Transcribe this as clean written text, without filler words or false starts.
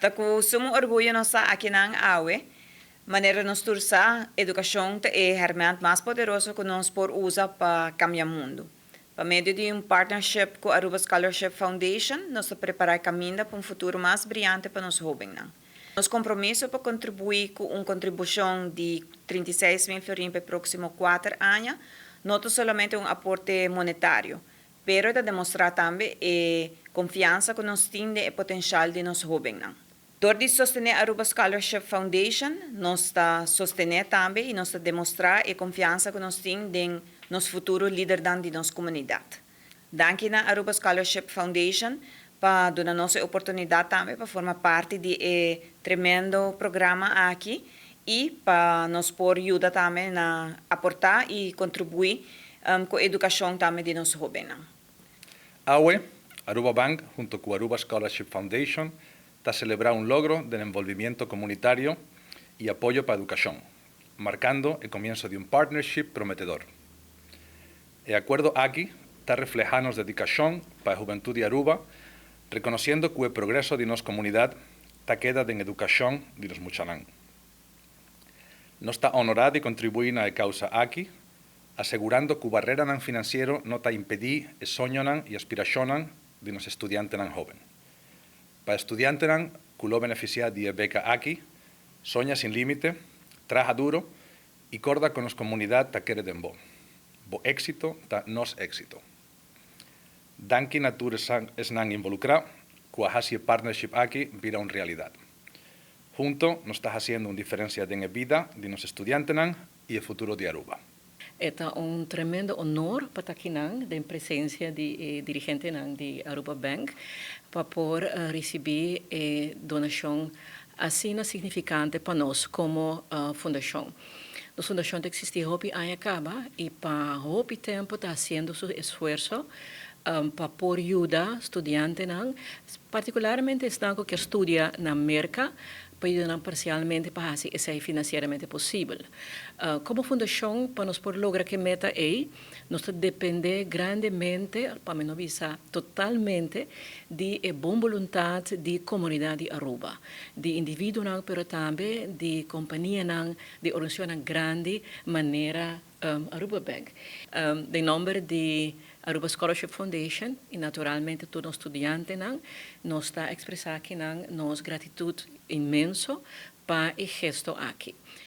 Taku sumo orgulho nossa aqui na AUE, maneira nos tursa educação é realmente mais poderoso que nós por usar para cambiar o mundo. Por meio de partnership com a Aruba Scholarship Foundation, nós preparamos caminho para futuro mais brilhante para nós jovens. Nosso compromisso para contribuir com uma contribuição de 36 mil florins para próximos 4 anos, não somente aporte monetário, mas de demonstrar também a confiança que nós temos no potencial de nós jovens. Door de sostener a Aruba Scholarship Foundation, nós está sostener também e nós está demonstrar a confiança que nós temos em nosso futuro líder de nossa comunidade. Danke na Aruba Scholarship Foundation para dar nossa oportunidade também para formar parte de tremendo programa aqui e para nos por ajudar também a aportar e contribuir com a educação também de nossos jovens. AUE, Aruba Bank, junto con Aruba Scholarship Foundation, está celebrar un logro del envolvimiento comunitario y apoyo para la educación, marcando el comienzo de un partnership prometedor. El acuerdo aquí está reflejando dedicación para la juventud de Aruba, reconociendo que el progreso de nuestra comunidad está queda en educación de los muchalán. Nos está honorado de contribuir a la causa aquí, asegurando que la barrera financiera no está impedir el sueño y aspiración de los estudiantes jóvenes. Para estudiantes que lo benefician de beca aquí, soña sin límite, trabaja duro y corda con la comunidad que quiere de bo. Bo éxito ta nos éxito. Danke natur es nan involucrado, que hasi partnership aquí vira una realidad. Junto nos está haciendo una diferencia en la vida de los estudiantes y el futuro de Aruba. É um tremendo honor para estar aqui na presença de dirigente de Aruba Bank para poder receber donação assim significante para nós como fundação. A fundação existe há acaba e para houve tempo está fazendo seu esforço para poder ajudar estudantes, particularmente os que estudam na América, para ajudar parcialmente para fazer isso financeiramente possível. Como fundação, para nós poder lograr que meta é, nós depende grandemente, para mim visa totalmente, de boa vontade da comunidade de Aruba, de indivíduos, mas também de companhias, de organizações grande maneira Aruba Bank. Em nome de Aruba Scholarship Foundation e naturalmente todos os estudantes, nós está expressar aqui nossa gratidão imenso para o gesto aqui.